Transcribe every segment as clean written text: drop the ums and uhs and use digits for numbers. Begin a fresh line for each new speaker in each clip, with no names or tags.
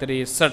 63,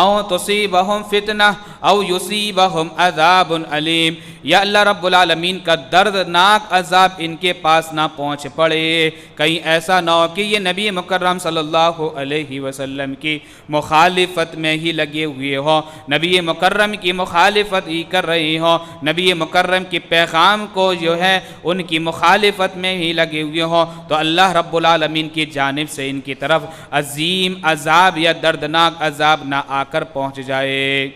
او تصیبہم فتنہ او یصیبہم عذاب علیم، یا اللہ رب العالمین کا دردناک عذاب ان کے پاس نہ پہنچ پڑے، کہیں ایسا نہ ہو کہ یہ نبی مکرم صلی اللہ علیہ وسلم کی مخالفت میں ہی لگے ہوئے ہوں، نبی مکرم کی مخالفت ہی کر رہے ہوں، نبی مکرم کے پیغام کو جو ہے ان کی مخالفت میں ہی لگے ہوئے ہوں، تو اللہ رب العالمین کی جانب سے ان کی طرف عظیم عذاب یا دردناک عذاب نہ آ کر پہنچ جائے۔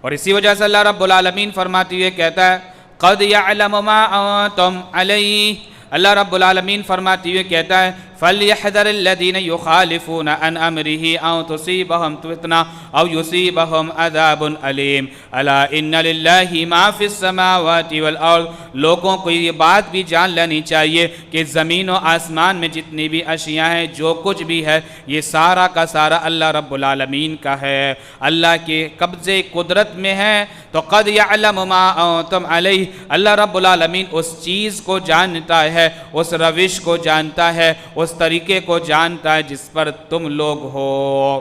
اور اسی وجہ سے اللہ رب العالمین فرماتے ہوئے کہتا ہے قَدْ يَعْلَمُ مَا أَنْتُمْ عَلَيْهِ، اللہ رب العالمین فرماتے ہوئے کہتا ہے فَلْيَحْذَرِ الَّذِينَ يُخَالِفُونَ عَنْ أَمْرِهِ أَوْ تُصِيبَهُمْ فِتْنَةٌ أَوْ يُصِيبَهُمْ عَذَابٌ أَلِيمٌ أَلَا إِنَّ لِلَّهِ مَا فِي السَّمَاوَاتِ وَالْأَرْضِ، لوگوں کو یہ بات بھی جان لینی چاہیے کہ زمین و آسمان میں جتنی بھی اشیاء ہیں، جو کچھ بھی ہے، یہ سارا کا سارا اللہ رب العالمین کا ہے، اللہ کے قبضے قدرت میں ہے۔ تو قد یعلم ما انتم علیہ، اللہ رب العالمین اس چیز کو جانتا ہے، اس روش کو جانتا ہے، اس طریقے کو جانتا ہے جس پر تم لوگ ہو،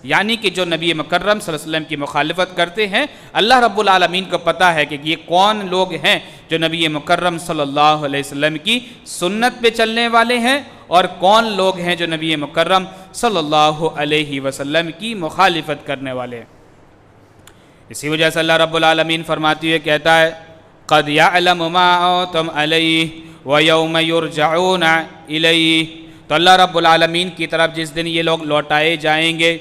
یعنی کہ جو نبی مکرم صلی اللہ علیہ وسلم کی مخالفت کرتے ہیں، اللہ رب العالمین کو پتہ ہے کہ یہ کون لوگ ہیں جو نبی مکرم صلی اللہ علیہ وسلم کی سنت پہ چلنے والے ہیں، اور کون لوگ ہیں جو نبی مکرم صلی اللہ علیہ وسلم کی مخالفت کرنے والے ہیں۔ اسی وجہ سے اللہ رب العالمین فرماتے ہوئے کہتا ہے قَدْ يَعْلَمُ مَا أَنْتُمْ عَلَيْهِ وَيَوْمَ يُرْجَعُونَ إِلَيْهِ، تو اللہ رب العالمین کی طرف جس دن یہ لوگ لوٹائے جائیں گے،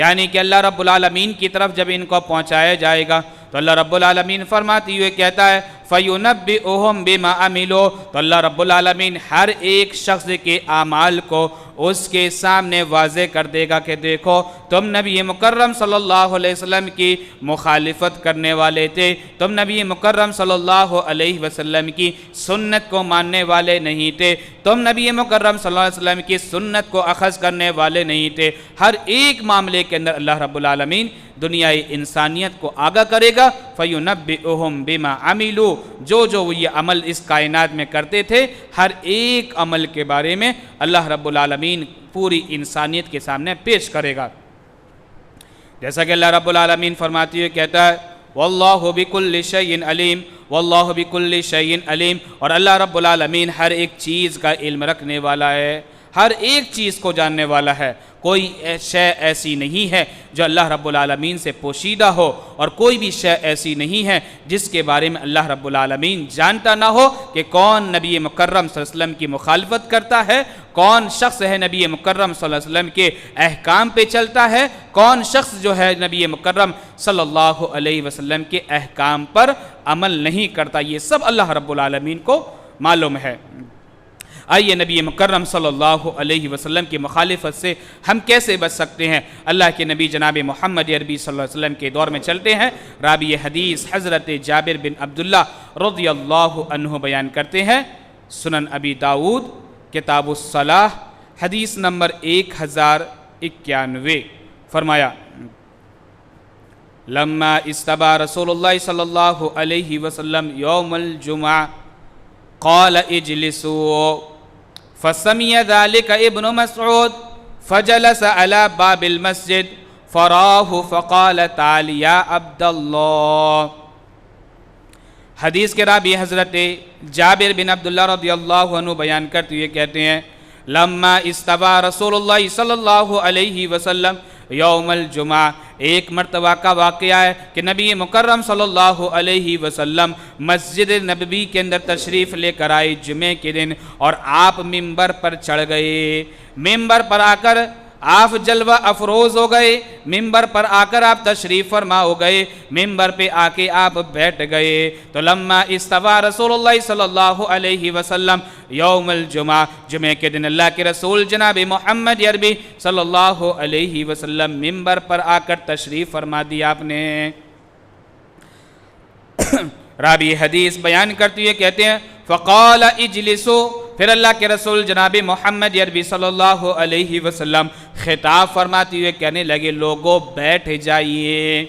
یعنی کہ اللہ رب العالمین کی طرف جب ان کو پہنچایا جائے گا، تو اللہ رب العالمین فرماتے ہوئے کہتا ہے فَيُنَبِّئُهُمْ بِمَا عَمِلُوا، تو اللہ رب العالمین ہر ایک شخص کے اعمال کو اس کے سامنے واضح کر دے گا کہ دیکھو تم نبی مکرم صلی اللہ علیہ وسلم کی مخالفت کرنے والے تھے، تم نبی مکرم صلی اللہ علیہ وسلم کی سنت کو ماننے والے نہیں تھے، تم نبی مکرم صلی اللہ علیہ وسلم کی سنت کو اخذ کرنے والے نہیں تھے۔ ہر ایک معاملے کے اندر اللہ رب العالمین دنیای انسانیت کو آگاہ کرے گا فَيُنَبِّئُهُمْ بِمَا عَمِلُوا، جو وہ یہ عمل اس کائنات میں کرتے تھے، ہر ایک عمل کے بارے میں اللہ رب العالمین پوری انسانیت کے سامنے پیش کرے گا۔ جیسا کہ اللہ رب العالمین فرماتے ہوئے کہتا ہے وَاللَّهُ بِكُلِّ شَيْءٍ عَلِيمٌ وَاللَّهُ بِكُلِّ شَيْءٍ عَلِيمٌ، اور اللہ رب العالمین ہر ایک چیز کا علم رکھنے والا ہے، ہر ایک چیز کو جاننے والا ہے، کوئی شے ایسی نہیں ہے جو اللہ رب العالمین سے پوشیدہ ہو، اور کوئی بھی شے ایسی نہیں ہے جس کے بارے میں اللہ رب العالمین جانتا نہ ہو کہ کون نبی مکرم صلی اللہ علیہ وسلم کی مخالفت کرتا ہے، کون شخص ہے نبی مکرم صلی اللہ علیہ وسلم کے احکام پہ چلتا ہے، کون شخص جو ہے نبی مکرم صلی اللہ علیہ وسلم کے احکام پر عمل نہیں کرتا، یہ سب اللہ رب العالمین کو معلوم ہے۔ آئیے نبی مکرم صلی اللہ علیہ وسلم کی مخالفت سے ہم کیسے بچ سکتے ہیں؟ اللہ کے نبی جناب محمد عربی صلی اللہ علیہ وسلم کے دور میں چلتے ہیں۔ راوی حدیث حضرت جابر بن عبداللہ رضی اللہ عنہ بیان کرتے ہیں، سنن ابی داؤد کتاب الصلاح حدیث نمبر 1091، فرمایا لما استبا رسول اللہ صلی اللہ علیہ وسلم یوم الجمعہ قال اجلسوا فسمع ذلك ابن مسعود فجلس على باب المسجد فراه فقال تعال يا عبد الله۔ حدیث کے راوی حضرت جابر بن عبداللہ رضی اللہ عنہ بیان کرتے ہوئے کہتے ہیں لما استوى رسول اللہ صلی اللہ علیہ وسلم یوم الجمعہ، ایک مرتبہ کا واقعہ ہے کہ نبی مکرم صلی اللہ علیہ وسلم مسجد نبوی کے اندر تشریف لے کر آئے جمعے کے دن، اور آپ ممبر پر چڑھ گئے، ممبر پر آ کر آپ جلوہ افروز ہو گئے، ممبر پر آ کر آپ تشریف فرما ہو گئے، ممبر پہ آ کے آپ بیٹھ گئے۔ تو لما استوى رسول اللہ صلی اللہ علیہ وسلم یوم الجمعہ، جمعے کے دن اللہ کے رسول جناب محمد عربی صلی اللہ علیہ وسلم ممبر پر آ کر تشریف فرما دی آپ نے۔ راوی حدیث بیان کرتے ہوئے کہتے ہیں فقال اجلسوا، پھر اللہ کے رسول جناب محمد عربی صلی اللہ علیہ وسلم خطاب فرماتے ہوئے کہنے لگے لوگوں بیٹھ جائیے،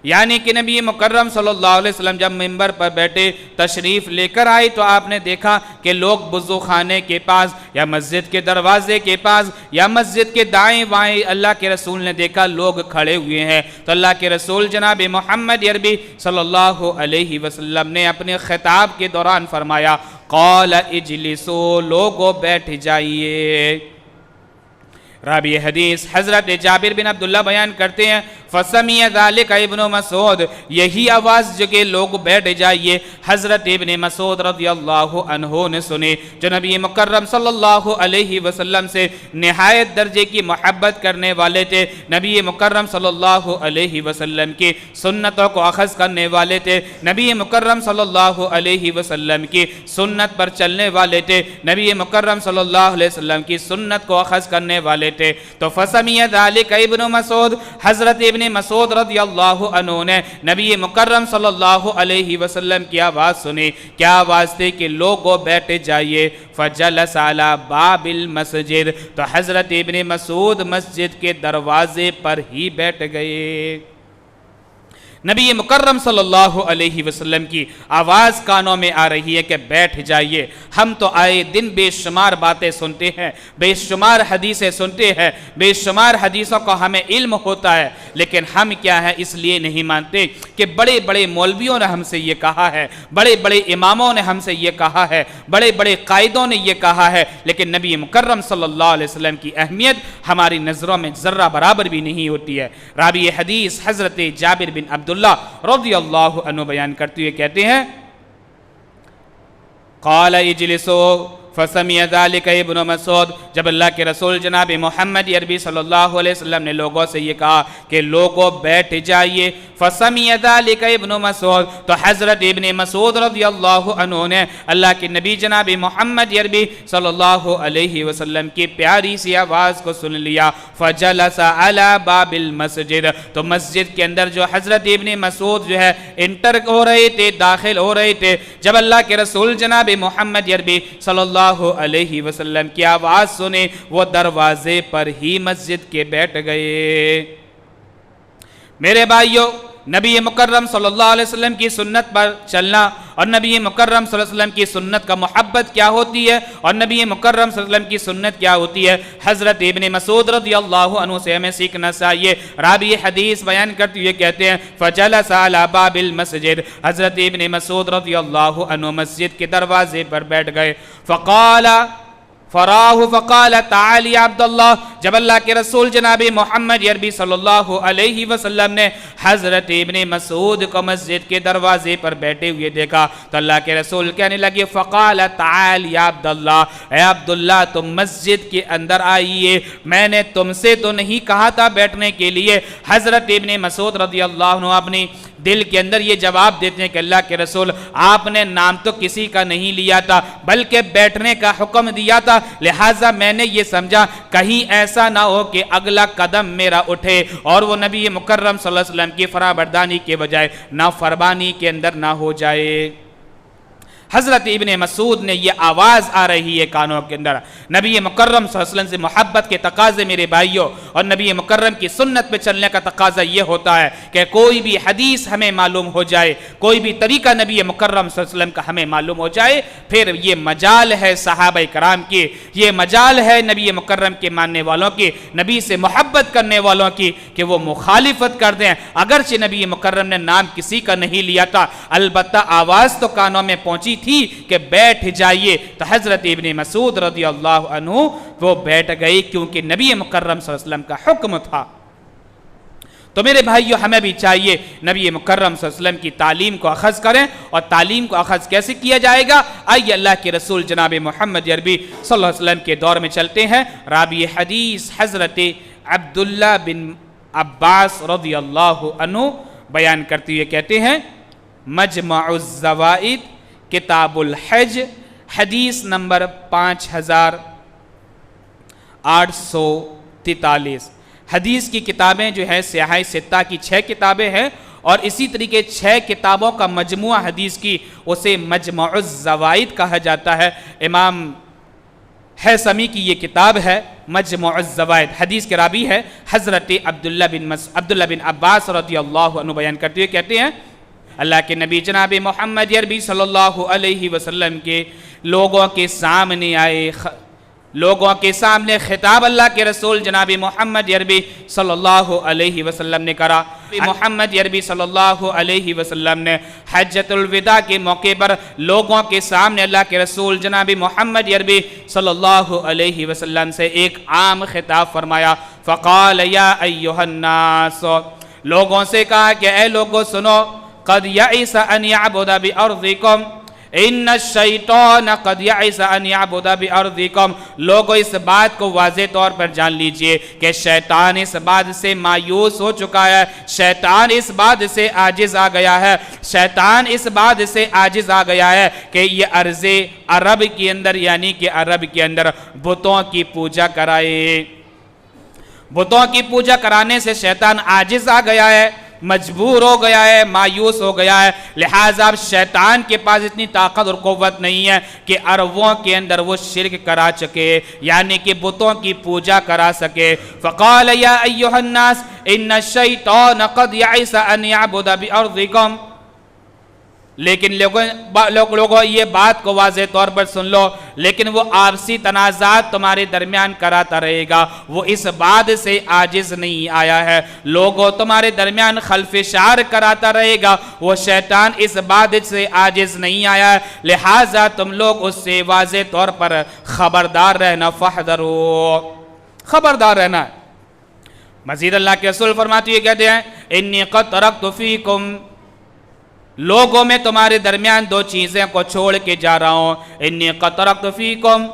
یعنی کہ نبی مکرم صلی اللہ علیہ وسلم جب منبر پر بیٹھے تشریف لے کر آئے تو آپ نے دیکھا کہ لوگ وضو خانے کے پاس یا مسجد کے دروازے کے پاس یا مسجد کے دائیں بائیں اللہ کے رسول نے دیکھا لوگ کھڑے ہوئے ہیں۔ تو اللہ کے رسول جناب محمد عربی صلی اللہ علیہ وسلم نے اپنے خطاب کے دوران فرمایا قال اجلسوا، لوگوں بیٹھ جائیے۔ راوی حدیث حضرت جابر بن عبداللہ بیان کرتے ہیں فَسَمِيَ ذَلِكَ ابن مسعود، یہی آواز جو کہ لوگ بیٹھ جائیے حضرت ابن مسعود رضی اللہ عنہ نے سنے، جو نبی مکرم صلی اللہ علیہ وسلم سے نہایت درجے کی محبت کرنے والے تھے، نبی مکرم صلی اللہ علیہ وسلم کی سنتوں کو اخذ کرنے والے تھے، نبی مکرم صلی اللہ علیہ وسلم کی سنت پر چلنے والے تھے، نبی مکرم صلی اللہ علیہ وسلم کی سنت کو اخذ کرنے والے تھے۔ تو فَسَمِيَ ذَلِكَ ابن مسعود، حضرت ابن مسعود رضی اللہ عنہ نے نبی مکرم صلی اللہ علیہ وسلم کی آواز سنی۔ کیا آواز تھی کہ لوگوں بیٹھ جائیے، فَجَلَسَ عَلَى بَابِ الْمَسْجِدِ، تو حضرت ابن مسعود مسجد کے دروازے پر ہی بیٹھ گئے۔ نبی مکرم صلی اللہ علیہ وسلم کی آواز کانوں میں آ رہی ہے کہ بیٹھ جائیے۔ ہم تو آئے دن بے شمار باتیں سنتے ہیں، بے شمار حدیثیں سنتے ہیں، بے شمار حدیثوں کو ہمیں علم ہوتا ہے، لیکن ہم کیا ہے اس لیے نہیں مانتے کہ بڑے بڑے مولویوں نے ہم سے یہ کہا ہے، بڑے بڑے اماموں نے ہم سے یہ کہا ہے، بڑے بڑے قائدوں نے یہ کہا ہے، لیکن نبی مکرم صلی اللہ علیہ وسلم کی اہمیت ہماری نظروں میں ذرہ برابر بھی نہیں ہوتی ہے۔ راوی حدیث حضرت جابر بن عبداللہ رضی اللہ عنہ بیان کرتے ہوئے کہتے ہیں قال اجلسوا فَسَمِيَ ذَلِكَ ابن مسعود، جب اللہ کے رسول جناب محمد عربی صلی اللہ علیہ وسلم نے لوگوں سے یہ کہا کہ لوگوں بیٹھ جائیے، فَسَمِيَ ذَلِكَ ابن مسعود، تو حضرت ابن مسعود رضی اللہ عنہ نے اللہ کے نبی جناب محمد عربی صلی اللہ علیہ وسلم کی پیاری سی آواز کو سن لیا، فَجَلَسَ عَلَى بَابِ الْمَسْجِدِ، تو مسجد کے اندر جو حضرت ابن مسعود جو ہے انٹر ہو رہے تھے، داخل ہو رہے تھے، جب اللہ کے رسول جناب محمد عربی صلی اللہ علیہ وسلم کی آواز سنے وہ دروازے پر ہی مسجد کے بیٹھ گئے۔ میرے بھائیوں، نبی مکرم صلی اللہ علیہ وسلم کی سنت پر چلنا اور نبی مکرم صلی اللہ علیہ وسلم کی سنت کا محبت کیا ہوتی ہے اور نبی مکرم صلی اللہ علیہ وسلم کی سنت کیا ہوتی ہے، حضرت ابن مسعود رضی اللہ عنہ سے ہمیں سیکھنا چاہیے۔ راوی حدیث بیان کرتے ہوئے کہتے ہیں فَجَلَسَ عَلَى بَابِ الْمَسْجِدِ، حضرت ابن مسعود رضی اللہ عنہ مسجد کے دروازے پر بیٹھ گئے، فقال تعال یا عبداللہ، جب اللہ کے رسول جناب محمد عربی صلی اللہ علیہ وسلم نے حضرت ابن مسعود کو مسجد کے دروازے پر بیٹھے ہوئے دیکھا تو اللہ کے رسول کہنے لگے فقال تعال یا عبداللہ، اے عبداللہ تم مسجد کے اندر آئیے، میں نے تم سے تو نہیں کہا تھا بیٹھنے کے لیے۔ حضرت ابن مسعود رضی اللہ عنہ اپنی دل کے اندر یہ جواب دیتے ہیں کہ اللہ کے رسول آپ نے نام تو کسی کا نہیں لیا تھا بلکہ بیٹھنے کا حکم دیا تھا، لہٰذا میں نے یہ سمجھا کہیں ایسا نہ ہو کہ اگلا قدم میرا اٹھے اور وہ نبی مکرم صلی اللہ علیہ وسلم کی فرامبرداری کے بجائے نافرمانی کے اندر نہ ہو جائے۔ حضرت ابن مسعود نے یہ آواز آ رہی ہے کانوں کے اندر، نبی مکرم صلی اللہ علیہ وسلم سے محبت کے تقاضے میرے بھائیوں اور نبی مکرم کی سنت پہ چلنے کا تقاضا یہ ہوتا ہے کہ کوئی بھی حدیث ہمیں معلوم ہو جائے، کوئی بھی طریقہ نبی مکرم صلی اللہ علیہ وسلم کا ہمیں معلوم ہو جائے، پھر یہ مجال ہے صحابہ کرام کی، یہ مجال ہے نبی مکرم کے ماننے والوں کی، نبی سے محبت کرنے والوں کی کہ وہ مخالفت کر دیں، اگرچہ نبی مکرم نے نام کسی کا نہیں لیا تھا، البتہ آواز تو کانوں میں پہنچی تھی کہ بیٹھ جائیے، تو حضرت ابن مسعود رضی اللہ عنہ وہ بیٹھ گئی کیونکہ نبی مکرم صلی اللہ علیہ وسلم کا حکم تھا۔ تو میرے بھائیو ہمیں بھی چاہیے نبی مکرم صلی اللہ علیہ وسلم کی تعلیم کو اخذ کریں، اور تعلیم کو اخذ کیسے کیا جائے گا؟ آئیے اللہ کے رسول جناب محمد عربی صلی اللہ علیہ وسلم کے دور میں چلتے ہیں۔ راوی حدیث حضرت عبداللہ بن عباس رضی اللہ عنہ بیان کرتے ہوئے کہتے ہیں مجمع الزوائد کتاب الحج حدیث نمبر 5843، حدیث کی کتابیں جو ہے سیاہ ستہ کی 6 کتابیں ہیں، اور اسی طریقے 6 کتابوں کا مجموعہ حدیث کی اسے مجمع الزوائد کہا جاتا ہے۔ امام حیثمی کی یہ کتاب ہے مجموع الزوائد، حدیث کے راوی ہے حضرت عبداللہ بن عباس رضی اللہ عنہ، بیان کرتے ہوئے کہتے ہیں اللہ کے نبی جناب محمد عربی صلی اللہ علیہ وسلم کے لوگوں کے سامنے آئے، لوگوں کے سامنے خطاب اللہ کے رسول جناب محمد عربی صلی اللہ علیہ وسلم نے کرا۔ محمد عربی صلی اللہ علیہ وسلم نے حجۃ الوداع کے موقع پر لوگوں کے سامنے اللہ کے رسول جناب محمد عربی صلی اللہ علیہ وسلم سے ایک عام خطاب فرمایا۔ فقال یا ایھا الناس، لوگوں سے کہا کہ اے لوگوں سنو، قد یئس ان یعبد بارضکم، ان الشیطان قد یئس ان یعبد بارضکم، لوگوں اس بات کو واضح طور پر جان لیجئے کہ شیطان اس بات سے مایوس ہو چکا ہے، شیطان اس بات سے عاجز آ گیا ہے، شیطان اس بات سے عاجز آ گیا ہے کہ یہ ارض عرب کے اندر، یعنی کہ عرب کے اندر بتوں کی پوجا کرائے۔ بتوں کی پوجا کرانے سے شیطان عاجز آ گیا ہے، مجبور ہو گیا ہے، مایوس ہو گیا ہے، لہٰذا اب شیطان کے پاس اتنی طاقت اور قوت نہیں ہے کہ عربوں کے اندر وہ شرک کرا سکے، یعنی کہ بتوں کی پوجا کرا سکے۔ فقال یا ایھا الناس ان الشیطان قد یئس ان یعبد بارضکم، لیکن لوگوں یہ بات کو واضح طور پر سن لو، لیکن وہ آپسی تنازعات تمہارے درمیان کراتا رہے گا، وہ اس بات سے عاجز نہیں آیا ہے، لوگوں تمہارے درمیان خلفشار کراتا رہے گا، وہ شیطان اس بات سے عاجز نہیں آیا ہے، لہٰذا تم لوگ اس سے واضح طور پر خبردار رہنا، فاحذروا، خبردار رہنا۔ مزید اللہ کے رسول فرماتے ہوئے کہتے ہیں انی قد ترکت فیکم، لوگوں میں تمہارے درمیان دو چیزیں کو چھوڑ کے جا رہا ہوں، انی قد ترکت فیکم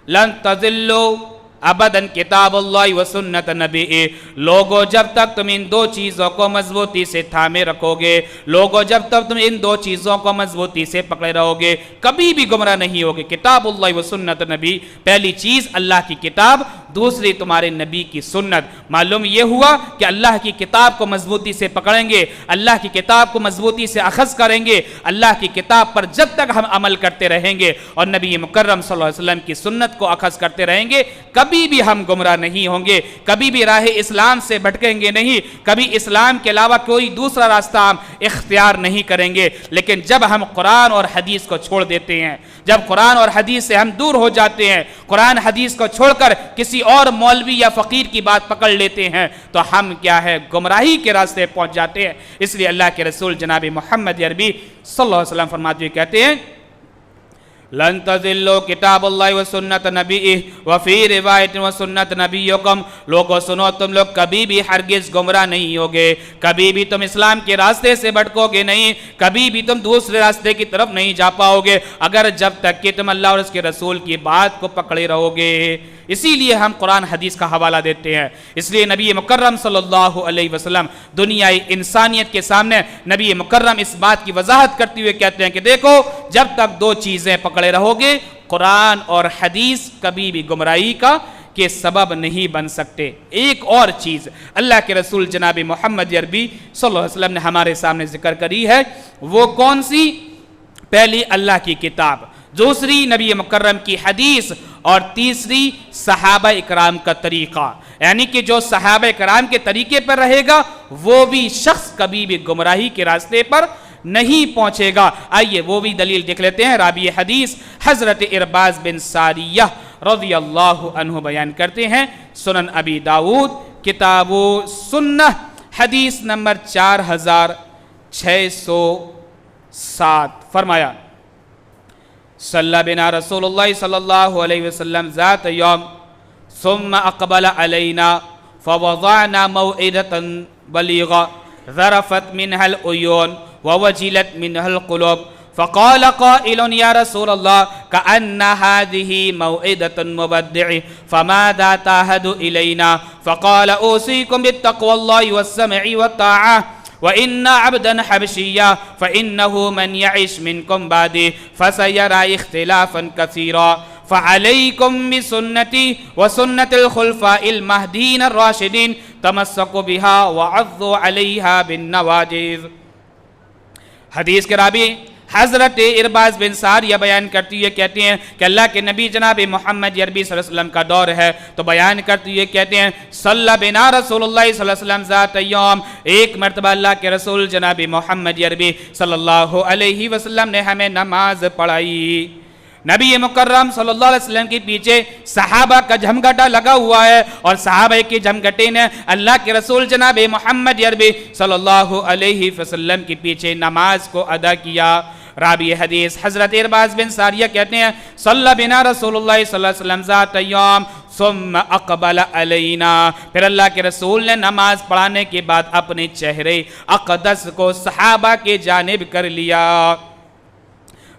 لن تضلوا ابدا کتاب اللہ و سنت نبی، لوگوں جب تک تم ان دو چیزوں کو مضبوطی سے تھامے رکھو گے، لوگوں جب تک تم ان دو چیزوں کو مضبوطی سے پکڑے رہو گے کبھی بھی گمراہ نہیں ہوگے۔ کتاب اللہ و سنت نبی، پہلی چیز اللہ کی کتاب، دوسری تمہارے نبی کی سنت۔ معلوم یہ ہوا کہ اللہ کی کتاب کو مضبوطی سے پکڑیں گے، اللہ کی کتاب کو مضبوطی سے اخذ کریں گے، اللہ کی کتاب پر جب تک ہم عمل کرتے رہیں گے اور نبی مکرم صلی اللہ علیہ وسلم کی سنت کو اخذ کرتے رہیں گے، کبھی بھی ہم گمراہ نہیں ہوں گے، کبھی بھی راہ اسلام سے بھٹکیں گے نہیں، کبھی اسلام کے علاوہ کوئی دوسرا راستہ ہم اختیار نہیں کریں گے۔ لیکن جب ہم قرآن اور حدیث کو چھوڑ دیتے ہیں، جب قرآن اور حدیث سے ہم دور ہو جاتے ہیں، قرآن حدیث کو چھوڑ کر کسی اور مولوی یا فقیر کی بات پکڑ لیتے ہیں، تو ہم کیا ہے، گمراہی کے راستے پہنچ جاتے ہیں۔ اس لیے اللہ کے رسول جناب محمد عربی صلی اللہ علیہ وسلم فرماتے ہوئے کہتے ہیں لن تضلوا کتاب اللہ و سنت نبیہ وفی روایت و سنت نبیکم، لوگوں سنو تم لوگ کبھی بھی ہرگز گمراہ نہیں ہوگے، کبھی بھی تم اسلام کے راستے سے بھٹکو گے نہیں، کبھی بھی تم دوسرے راستے کی طرف نہیں جا پاؤ گے، اگر جب تک کہ تم اللہ اور اس کے رسول کی بات کو پکڑے رہو گے۔ اسی لیے ہم قرآن حدیث کا حوالہ دیتے ہیں، اس لیے نبی مکرم صلی اللہ علیہ وسلم دنیائی انسانیت کے سامنے نبی مکرم اس بات کی وضاحت کرتے ہوئے کہتے ہیں کہ دیکھو جب تک دو چیزیں پکڑے رہو گے، قرآن اور حدیث کبھی بھی گمراہی کا کے سبب نہیں بن سکتے۔ ایک اور چیز اللہ کے رسول جناب محمد عربی صلی اللہ علیہ وسلم نے ہمارے سامنے ذکر کری ہے، وہ کون سی؟ پہلی اللہ کی کتاب، دوسری نبی مکرم کی حدیث، اور تیسری صحابہ اکرام کا طریقہ، یعنی کہ جو صحابہ اکرام کے طریقے پر رہے گا وہ بھی شخص کبھی بھی گمراہی کے راستے پر نہیں پہنچے گا۔ آئیے وہ بھی دلیل دیکھ لیتے ہیں۔ راوی حدیث حضرت ارباز بن ساریہ رضی اللہ عنہ بیان کرتے ہیں، سنن ابی داؤد کتاب سنہ حدیث نمبر 4607، فرمایا صلی بنا رسول اللہ صلی اللہ علیہ وسلم ذات یوم ثم اقبل علینا فوضعنا موعدة بلیغة ذرفت منها العیون ووجلت منها القلوب فقال قائل یا رسول اللہ كأن هذه موعدة مبدع فماذا تعهد إلينا فقال أوصيكم بالتقوى الله والسمع والطاعة وَإِنَّ عَبْدًا حَبْشِيًّا فَإِنَّهُ مَنْ يَعِشْ مِنْكُمْ بَعْدِي فَسَيَرَى اخْتِلَافًا كَثِيرًا فَعَلَيْكُمْ بِسُنَّتِي وَسُنَّةِ الْخُلَفَاءِ الْمَهْدِيِّينَ الرَّاشِدِينَ تَمَسَّكُوا بِهَا وَعَضُّوا عَلَيْهَا بِالنَّوَاجِذِ۔ حدیث کے راوی حضرت ارباز بن ساریہ بیان کرتی ہے، کہتے ہیں کہ اللہ کے نبی جناب محمد عربی صلی اللہ علیہ وسلم کا دور ہے، تو بیان کرتی ہے، کہتے ہیں صلی بنا رسول اللہ صلی اللہ علیہ وسلم ذات یوم، ایک مرتبہ اللہ کے رسول جناب محمد عربی صلی اللہ علیہ وسلم نے ہمیں نماز پڑھائی۔ نبی مکرم صلی اللہ علیہ وسلم کے پیچھے صحابہ کا جھمگٹا لگا ہوا ہے، اور صحابہ کے جھمگٹے نے اللہ کے رسول جناب محمد عربی صلی اللہ علیہ وسلم کے پیچھے نماز کو ادا کیا۔ راوی حدیث حضرت ارباز بن ساریہ کہتے ہیں صلی بنا رسول اللہ صلی اللہ علیہ وسلم ذات یوم ثم اقبل علینا، پھر اللہ کے رسول نے نماز پڑھانے کے بعد اپنے چہرے اقدس کو صحابہ کے جانب کر لیا۔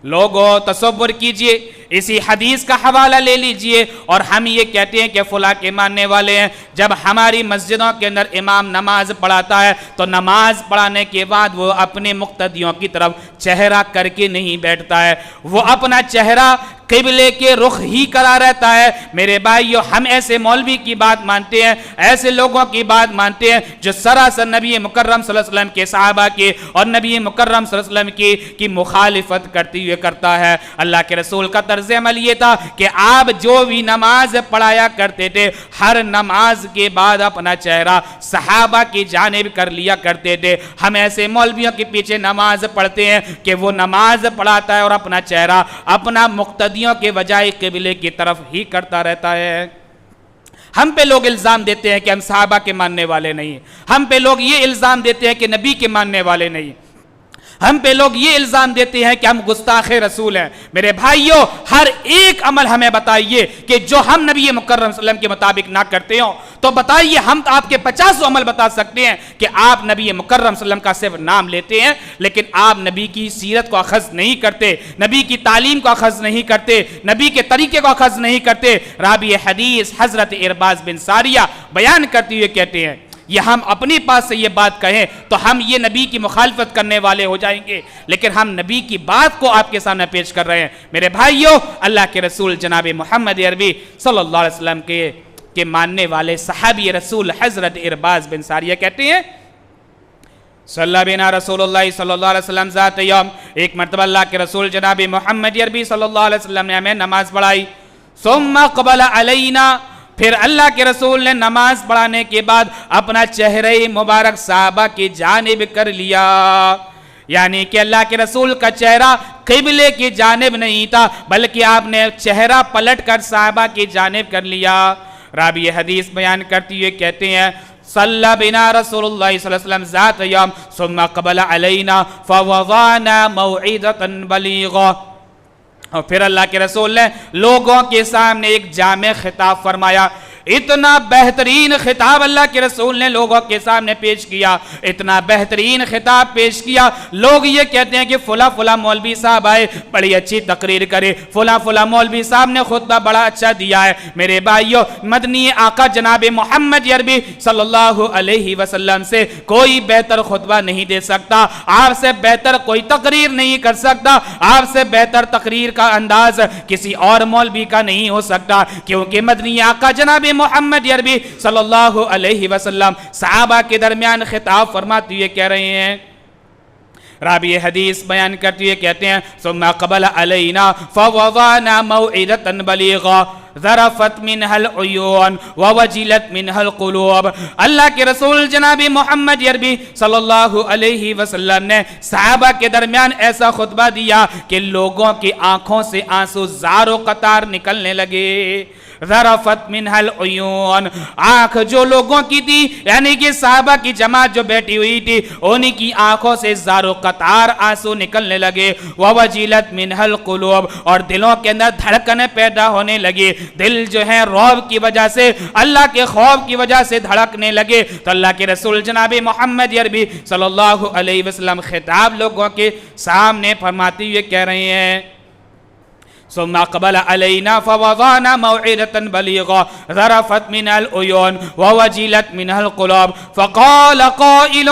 لوگوں تصور کیجئے، اسی حدیث کا حوالہ لے لیجئے، اور ہم یہ کہتے ہیں کہ فلاں کے ماننے والے ہیں۔ جب ہماری مسجدوں کے اندر امام نماز پڑھاتا ہے تو نماز پڑھانے کے بعد وہ اپنے مقتدیوں کی طرف چہرہ کر کے نہیں بیٹھتا ہے، وہ اپنا چہرہ قبلے کے رخ ہی کرا رہتا ہے۔ میرے بھائیو، ہم ایسے مولوی کی بات مانتے ہیں، ایسے لوگوں کی بات مانتے ہیں جو سراسر نبی مکرم صلی اللہ علیہ وسلم کے صحابہ کی اور نبی مکرم صلی اللہ علیہ وسلم کی مخالفت کرتا ہے۔ اللہ کے رسول کا طرز عمل یہ تھا کہ آپ جو بھی نماز پڑھایا کرتے تھے، ہر نماز کے بعد اپنا چہرہ صحابہ کی جانب کر لیا کرتے تھے۔ ہم ایسے مولویوں کے پیچھے نماز پڑھتے ہیں کہ وہ نماز پڑھاتا ہے اور اپنا چہرہ اپنا مقتدیوں کے بجائے قبلے کی طرف ہی کرتا رہتا ہے۔ ہم پہ لوگ الزام دیتے ہیں کہ ہم صحابہ کے ماننے والے نہیں، ہم پہ لوگ یہ الزام دیتے ہیں کہ نبی کے ماننے والے نہیں، ہم پہ لوگ یہ الزام دیتے ہیں کہ ہم گستاخ رسول ہیں۔ میرے بھائیوں، ہر ایک عمل ہمیں بتائیے کہ جو ہم نبی مکرم صلی اللہ علیہ وسلم کے مطابق نہ کرتے ہوں تو بتائیے، ہم تو آپ کے 50 عمل بتا سکتے ہیں کہ آپ نبی مکرم صلی اللہ علیہ وسلم کا صرف نام لیتے ہیں لیکن آپ نبی کی سیرت کو اخذ نہیں کرتے، نبی کی تعلیم کو اخذ نہیں کرتے، نبی کے طریقے کو اخذ نہیں کرتے۔ راوی حدیث حضرت ارباز بن ساریہ بیان کرتے ہوئے کہتے ہیں، یہ ہم اپنی پاس سے یہ بات کہیں تو ہم یہ نبی کی مخالفت کرنے والے ہو جائیں گے، لیکن ہم نبی کی بات کو آپ کے سامنے پیش کر رہے ہیں۔ میرے بھائیوں، اللہ کے رسول جناب محمد عربی صلی اللہ علیہ وسلم کے ماننے والے صحابی رسول حضرت ارباز بن ساریہ کہتے ہیں صلی بنا رسول اللہ صلی اللہ علیہ وسلم ذات یوم، ایک مرتبہ اللہ کے رسول جناب محمد عربی صلی اللہ علیہ وسلم نے ہمیں نماز پڑھائی۔ ثم قبل علینا، پھر اللہ کے رسول نے نماز پڑھانے کے بعد اپنا چہرہ مبارک صحابہ کی جانب کر لیا، یعنی کہ اللہ کے رسول کا چہرہ قبلے کی جانب نہیں تھا بلکہ آپ نے چہرہ پلٹ کر صحابہ کی جانب کر لیا۔ راوی حدیث بیان کرتی ہوئے کہتے ہیں صلی بنا رسول اللہ صلی اللہ علیہ وسلم ذات یوم ثم قبل علینا فوضعنا موعظۃ بلیغہ، اور پھر اللہ کے رسول نے لوگوں کے سامنے ایک جامع خطاب فرمایا۔ اتنا بہترین خطاب اللہ کے رسول نے لوگوں کے سامنے پیش کیا، اتنا بہترین خطاب پیش کیا، لوگ یہ کہتے ہیں کہ فلاں فلاں مولوی صاحب آئے، بڑی اچھی تقریر کرے، فلاں فلاں مولوی صاحب نے خطبہ بڑا اچھا دیا ہے۔ میرے بھائیوں، مدنی آقا جناب محمد عربی صلی اللہ علیہ وسلم سے کوئی بہتر خطبہ نہیں دے سکتا، آپ سے بہتر کوئی تقریر نہیں کر سکتا، آپ سے بہتر تقریر کا انداز کسی اور مولوی کا نہیں ہو سکتا، کیونکہ مدنی آقا جناب محمد عربی صلی اللہ علیہ وسلم صحابہ کے درمیان خطاب فرماتے ہوئے کہہ رہے ہیں۔ راوی حدیث بیان کرتے ہوئے کہتے ہیں ثم قبل علینا فوضعنا موعظۃ بلیغہ ذرفت منها العیون ووجلت منها القلوب، اللہ کے رسول جناب محمد عربی صلی اللہ علیہ وسلم نے صحابہ کے درمیان ایسا خطبہ دیا کہ لوگوں کی آنکھوں سے آنسو زار و قطار نکلنے لگے۔ ذرفت منها العیون، آنکھ جو لوگوں کی تھی، یعنی کہ صحابہ کی جماعت جو بیٹھی ہوئی تھی، انہی کی آنکھوں سے زار و قطار آنسو نکلنے لگے۔ ووجلت منها القلوب، اور دلوں کے اندر دھڑکنیں پیدا ہونے لگی، دل جو ہے رعب کی وجہ سے، اللہ کے خوف کی وجہ سے دھڑکنے لگے۔ تو اللہ کے رسول جناب محمد عربی صلی اللہ علیہ وسلم خطاب لوگوں کے سامنے فرماتے ہوئے کہہ رہے ہیں ثم قبل علینا فوضعنا موعظۃ بلیغہ ذرفت منها العیون ووجلت منها القلوب فقال قائل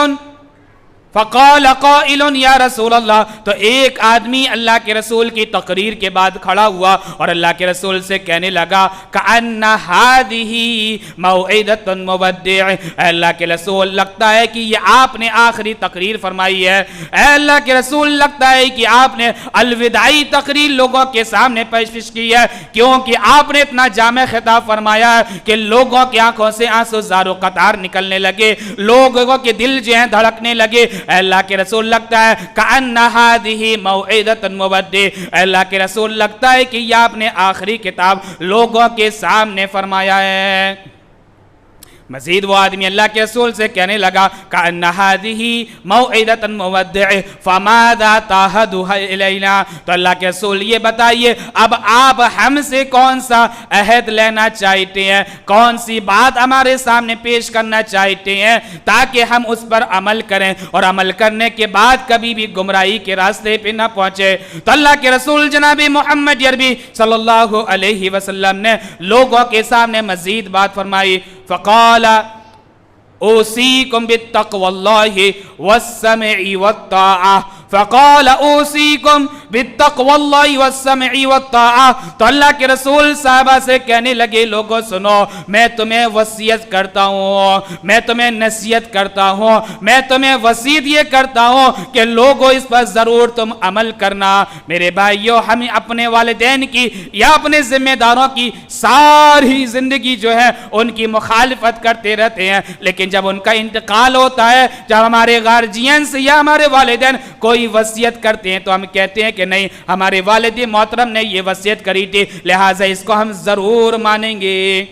فقال قائل یا رسول اللہ، تو ایک آدمی اللہ کے رسول کی تقریر کے بعد کھڑا ہوا اور اللہ کے رسول سے کہنے لگا کأن هذه موعظۃ مودع، اے اللہ کے رسول لگتا ہے کہ یہ آپ نے آخری تقریر فرمائی ہے، اے اللہ کے رسول لگتا ہے کہ آپ نے الوداعی تقریر لوگوں کے سامنے پیش کی ہے، کیونکہ آپ نے اتنا جامع خطاب فرمایا ہے کہ لوگوں کی آنکھوں سے آنسو زار و قطار نکلنے لگے، لوگوں کے دل جو ہیں دھڑکنے لگے، اے اللہ کے رسول لگتا ہے کأن هذه موعظۃ مودع، اے اللہ کے رسول لگتا ہے کہ یہ آپ نے آخری کتاب لوگوں کے سامنے فرمایا ہے۔ مزید وہ آدمی اللہ کے رسول سے کہنے لگا کأن هذه موعظۃ مودع فماذا تعهدها الینا، تو اللہ کے رسول یہ بتائیے اب آپ ہم سے کون سا عہد لینا چاہتے ہیں، کون سی بات ہمارے سامنے پیش کرنا چاہتے ہیں تاکہ ہم اس پر عمل کریں اور عمل کرنے کے بعد کبھی بھی گمراہی کے راستے پہ نہ پہنچے۔ تو اللہ کے رسول جناب محمد عربی صلی اللہ علیہ وسلم نے لوگوں کے سامنے مزید بات فرمائی، فقال اوصیکم بالتقوی اللہ والسمع والطاعہ، فقال اوصیکم بالتقوی اللہ والسمع والطاعہ، تو اللہ کے رسول صحابہ سے کہنے لگے لوگوں سنو، میں تمہیں وصیت کرتا ہوں، میں تمہیں نصیحت کرتا ہوں، میں تمہیں وصیت یہ کرتا ہوں کہ لوگوں اس پر ضرور تم عمل کرنا۔ میرے بھائیو، ہم اپنے والدین کی یا اپنے ذمہ داروں کی ساری زندگی جو ہے ان کی مخالفت کرتے رہتے ہیں، لیکن جب ان کا انتقال ہوتا ہے، جب ہمارے گارجین سے یا ہمارے والدین کوئی وصیت کرتے ہیں تو ہم کہتے ہیں کہ نہیں، ہمارے والد محترم نے یہ وصیت کری تھی لہٰذا اس کو ہم ضرور مانیں گے،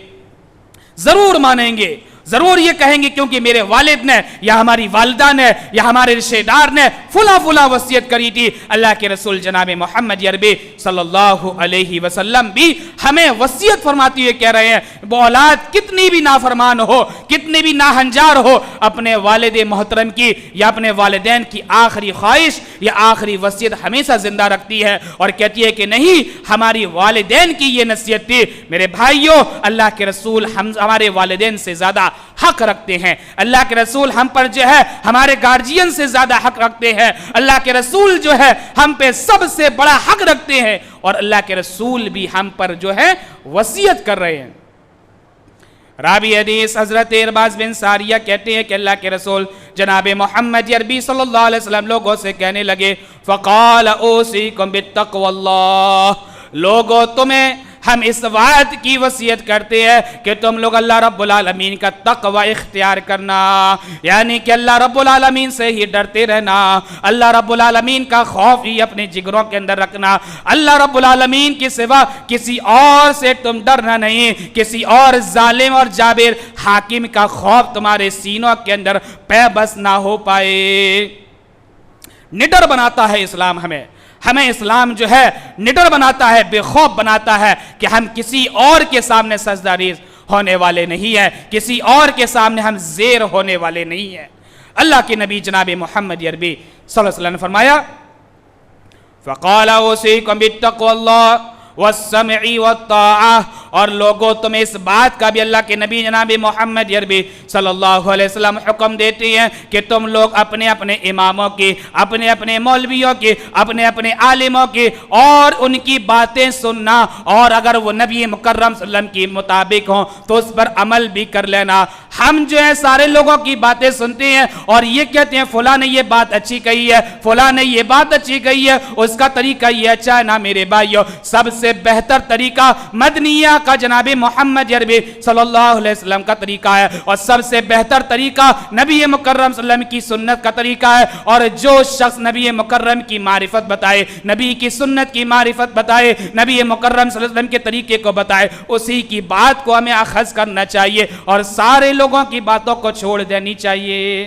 ضرور مانیں گے، ضرور یہ کہیں گے کیونکہ میرے والد نے یا ہماری والدہ نے یا ہمارے رشتہ دار نے فلاں فلاں وصیت کری تھی۔ اللہ کے رسول جناب محمد عربی صلی اللہ علیہ وسلم بھی ہمیں وصیت فرماتے ہوئے کہہ رہے ہیں اولاد کتنی بھی نافرمان ہو، کتنی بھی ناہنجار ہو، اپنے والد محترم کی یا اپنے والدین کی آخری خواہش یا آخری وصیت ہمیشہ زندہ رکھتی ہے اور کہتی ہے کہ نہیں، ہماری والدین کی یہ نصیحت تھی۔ میرے بھائیوں، اللہ کے رسول ہمارے والدین سے زیادہ حق رکھتے ہیں، اللہ کے رسول ہم پر جو ہے ہمارے گارجین سے زیادہ حق رکھتے ہیں، اللہ کے رسول جو ہے ہم پہ سب سے بڑا حق رکھتے ہیں، اور اللہ کے رسول بھی ہم پر جو ہے وصیت کر رہے ہیں۔ راوی حدیث حضرت ارباز بن ساریہ کہتے ہیں کہ اللہ کے رسول جناب محمد عربی صلی اللہ علیہ وسلم لوگوں سے کہنے لگے فقال اوصیکم بالتقوی اللہ، لوگوں تمہیں ہم اس بات کی وصیت کرتے ہیں کہ تم لوگ اللہ رب العالمین کا تقوی اختیار کرنا، یعنی کہ اللہ رب العالمین سے ہی ڈرتے رہنا، اللہ رب العالمین کا خوف ہی اپنے جگروں کے اندر رکھنا، اللہ رب العالمین کے سوا کسی اور سے تم ڈرنا نہیں، کسی اور ظالم اور جابر حاکم کا خوف تمہارے سینوں کے اندر پے بس نہ ہو پائے۔ نڈر بناتا ہے اسلام ہمیں اسلام جو ہے نڈر بناتا ہے، بے خوف بناتا ہے کہ ہم کسی اور کے سامنے سجدہ ریز ہونے والے نہیں ہیں، کسی اور کے سامنے ہم زیر ہونے والے نہیں ہیں۔ اللہ کے نبی جناب محمد عربی صلی اللہ علیہ وسلم نے فرمایا فقال اوصیکم بالتقوی اللہ والسمع والطاعہ، اور لوگوں تمہیں اس بات کا بھی اللہ کے نبی جناب محمد عربی صلی اللہ علیہ وسلم حکم دیتے ہیں کہ تم لوگ اپنے اپنے اماموں کی، اپنے اپنے مولویوں کی، اپنے اپنے عالموں کی اور ان کی باتیں سننا، اور اگر وہ نبی مکرم صلی اللہ علیہ وسلم کی مطابق ہوں تو اس پر عمل بھی کر لینا۔ ہم جو ہے سارے لوگوں کی باتیں سنتے ہیں اور یہ کہتے ہیں فلاں نے یہ بات اچھی کہی ہے، فلاں نے یہ بات اچھی کہی ہے، اس کا طریقہ یہ اچھا ہے۔ نہ میرے بھائیو، سب سے بہتر طریقہ مدنیہ کا جناب محمد عربی صلی اللہ علیہ وسلم کا طریقہ ہے، اور سب سے بہتر طریقہ نبی مکرم صلی اللہ علیہ وسلم کی سنت کا طریقہ ہے، اور جو شخص نبی مکرم کی معرفت بتائے، نبی کی سنت کی معرفت بتائے، نبی مکرم صلی اللہ علیہ وسلم کے طریقے کو بتائے، اسی کی بات کو ہمیں اخذ کرنا چاہیے اور سارے لوگوں کی باتوں کو چھوڑ دینی چاہیے۔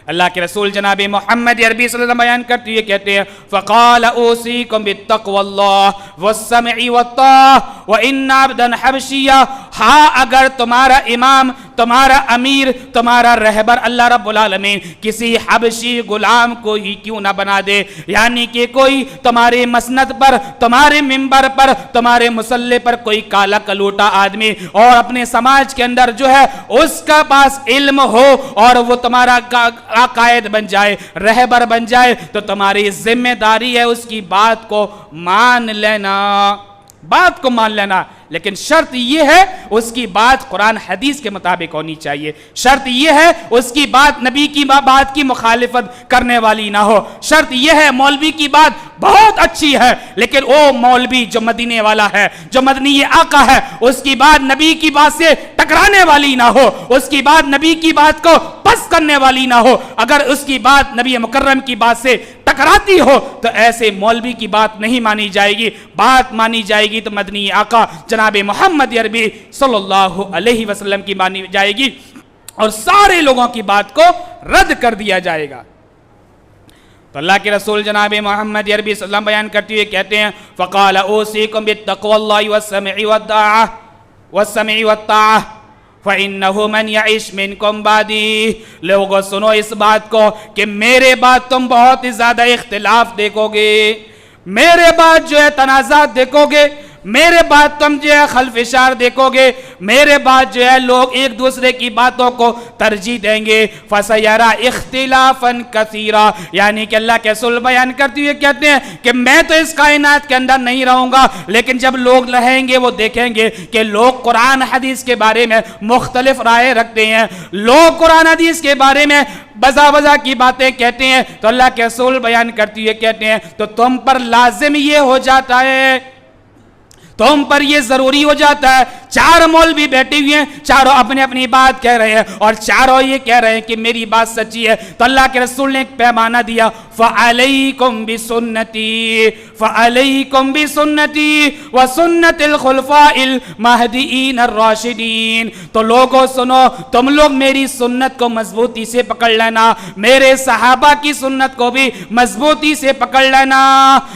اللہ کے رسول جناب محمد عربی صلی اللہ علیہ وسلم بیان کرتے ہوئے کہتے ہیں فقال اوصیکم بالتقوی اللہ والسمع والطاعہ وان عبدا حبشیا ہاں اگر تمہارا امام، تمہارا امیر، تمہارا رہبر اللہ رب العالمین کسی حبشی غلام کو ہی کیوں نہ بنا دے، یعنی کہ کوئی تمہارے مسند پر، تمہارے منبر پر، تمہارے مصلی پر کوئی کالا کلوٹا آدمی اور اپنے سماج کے اندر جو ہے اس کا پاس علم ہو اور وہ تمہارا قائد بن جائے، رہبر بن جائے، تو تمہاری ذمہ داری ہے اس کی بات کو مان لینا، بات کو مان لینا، لیکن شرط یہ ہے اس کی بات قرآن حدیث کے مطابق ہونی چاہیے، شرط یہ ہے اس کی بات نبی کی بات کی مخالفت کرنے والی نہ ہو، شرط یہ ہے مولوی کی بات بہت اچھی ہے لیکن وہ مولوی جو مدینے والا ہے، جو مدنی آقا ہے، اس کی بات نبی کی بات سے ٹکرانے والی نہ ہو، اس کی بات نبی کی بات کو پس کرنے والی نہ ہو، اگر اس کی بات نبی مکرم کی بات سے ٹکراتی ہو تو ایسے مولوی کی بات نہیں مانی جائے گی، بات مانی جائے گی تو مدنی آقا جناب محمد عربی صلی اللہ علیہ وسلم کی مانی جائے گی اور سارے لوگوں کی بات کو رد کر دیا جائے گا۔ تو اللہ کے رسول جناب محمد عربی صلی اللہ علیہ وسلم بیان کرتے ہوئے کہتے ہیں فقال اوصیکم بتقوی اللہ والسمع والطاعہ فَإِنَّهُ مَنْ يَعِشْ مِنْكُمْ بَعْدِي، لوگوں سنو اس بات کو کہ میرے بعد تم بہت ہی زیادہ اختلاف دیکھو گے، میرے بعد جو ہے تنازعات دیکھو گے، میرے بعد تم جو ہے خلفشار دیکھو گے، میرے بعد جو ہے لوگ ایک دوسرے کی باتوں کو ترجیح دیں گے، فَسَيَرَى اِخْتِلَافًا كَثِيرًا، یعنی کہ اللہ کے رسول بیان کرتے ہوئے کہتے ہیں کہ میں تو اس کائنات کے اندر نہیں رہوں گا لیکن جب لوگ رہیں گے وہ دیکھیں گے کہ لوگ قرآن حدیث کے بارے میں مختلف رائے رکھتے ہیں، لوگ قرآن حدیث کے بارے میں بزا کی باتیں کہتے ہیں، تو اللہ کے رسول بیان کرتے ہوئے کہتے ہیں تو تم پر لازم یہ ہو جاتا ہے، تم پر یہ ضروری ہو جاتا ہے، چار مولوی بیٹھے ہوئے ہیں، چاروں اپنے اپنی بات کہہ رہے ہیں اور چاروں یہ کہہ رہے ہیں کہ میری بات سچی ہے، تو اللہ کے رسول نے ایک پیمانہ دیا فَعَلَيْكُمْ بِسُنَّتِي فَعَلَيْكُمْ بِسُنَّتِي وَسُنَّتِ الْخُلَفَاءِ الْمَهْدِيِّينَ الرَّاشِدِينَ، تو لوگوں سنو تم لوگ میری سنت کو مضبوطی سے پکڑ لینا، میرے صحابہ کی سنت کو بھی مضبوطی سے پکڑ لینا،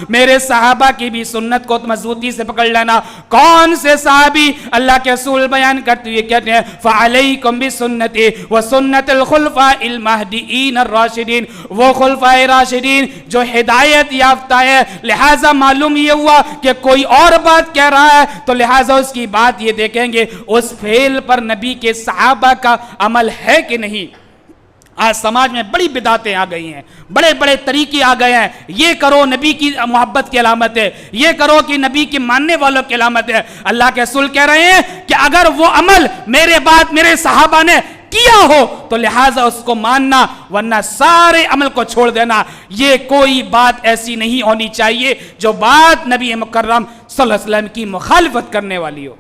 میرے صحابہ کی بھی سنت کو مضبوطی سے پکڑ لینا۔ کون سے صحابی؟ اللہ کے رسول بیان کرتے ہوئے کہتے ہیں فَعَلَيْكُمْ بِسُنَّتِي وَسُنَّتِ الْخُلَفَاءِ الْمَهْدِيِّينَ الرَّاشِدِينَ، وہ خلفائے راشدین جو ہدایت یافتہ ہے، لہٰذا معلوم یہ ہوا کہ کوئی اور بات کہہ رہا ہے تو لہٰذا اس کی بات یہ دیکھیں گے اس فعل پر نبی کے صحابہ کا عمل ہے کہ نہیں۔ آج سماج میں بڑی بدعتیں آ گئی ہیں، بڑے بڑے طریقے آ گئے ہیں، یہ کرو نبی کی محبت کی علامت ہے، یہ کرو کہ نبی کی ماننے والوں کی علامت ہے۔ اللہ کے رسول کہہ رہے ہیں کہ اگر وہ عمل میرے بعد میرے صحابہ نے کیا ہو تو لہٰذا اس کو ماننا ورنہ سارے عمل کو چھوڑ دینا، یہ کوئی بات ایسی نہیں ہونی چاہیے جو بات نبی مکرم صلی اللہ علیہ وسلم کی مخالفت کرنے والی ہو۔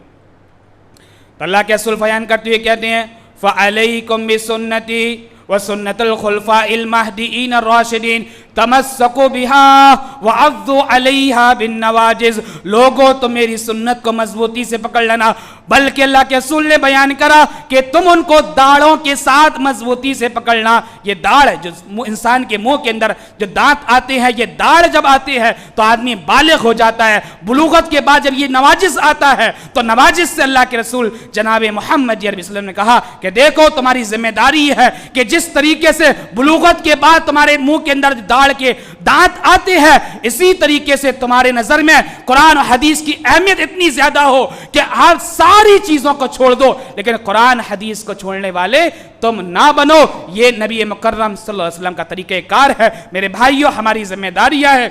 تو اللہ کے رسول بیان کرتے ہوئے کہتے ہیں فَعَلَيْكُمْ بِسُنَّتِي وَسُنَّتِ الْخُلَفَاءِ الْمَهْدِيِّينَ الرَّاشِدِينَ تَمَسَّكُوا بِهَا وَعَضُّوا عَلَيْهَا بِالنَّوَاجِذِ، لوگوں تو میری سنت کو مضبوطی سے پکڑ لینا، بلکہ اللہ کے رسول نے بیان کرا کہ تم ان کو داڑھوں کے ساتھ مضبوطی سے پکڑنا۔ یہ داڑھ جو انسان کے منہ کے اندر جو دانت آتے ہیں، یہ داڑھ جب آتے ہیں تو آدمی بالغ ہو جاتا ہے، بلوغت کے بعد جب یہ نواجز آتا ہے تو نواجز سے اللہ کے رسول جناب محمد عربی صلی اللہ علیہ وسلم نے کہا کہ دیکھو تمہاری ذمہ داری ہے کہ جس طریقے سے بلوغت کے بعد تمہارے منہ کے اندر داڑھ کے دانت آتے ہیں، اسی طریقے سے تمہارے نظر میں قرآن و حدیث کی اہمیت اتنی زیادہ ہو کہ آپ ساری چیزوں کو چھوڑ دو لیکن قرآن حدیث کو چھوڑنے والے تم نہ بنو۔ یہ نبی مکرم صلی اللہ علیہ وسلم کا طریقہ کار ہے۔ میرے بھائیوں، ہماری ذمہ داریاں ہے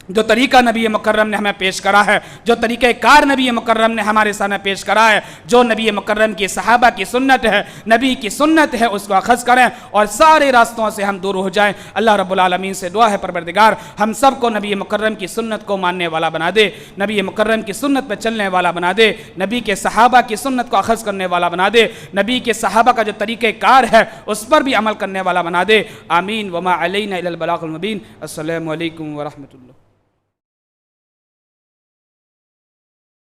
جو طریقہ نبی مکرم نے ہمیں پیش کرا ہے، جو طریقہ کار نبی مکرم نے ہمارے سامنے پیش کرا ہے، جو نبی مکرم کی صحابہ کی سنت ہے، نبی کی سنت ہے، اس کو اخذ کریں اور سارے راستوں سے ہم دور ہو جائیں۔ اللہ رب العالمین سے دعا ہے پروردگار ہم سب کو نبی مکرم کی سنت کو ماننے والا بنا دے، نبی مکرم کی سنت پہ چلنے والا بنا دے، نبی کے صحابہ کی سنت کو اخذ کرنے والا بنا دے، نبی کے صحابہ کا جو طریقہ کار ہے اس پر بھی عمل کرنے والا بنا دے۔ آمین۔ وما علینا الا البلاغ المبین۔ السلام علیکم ورحمۃ اللہ۔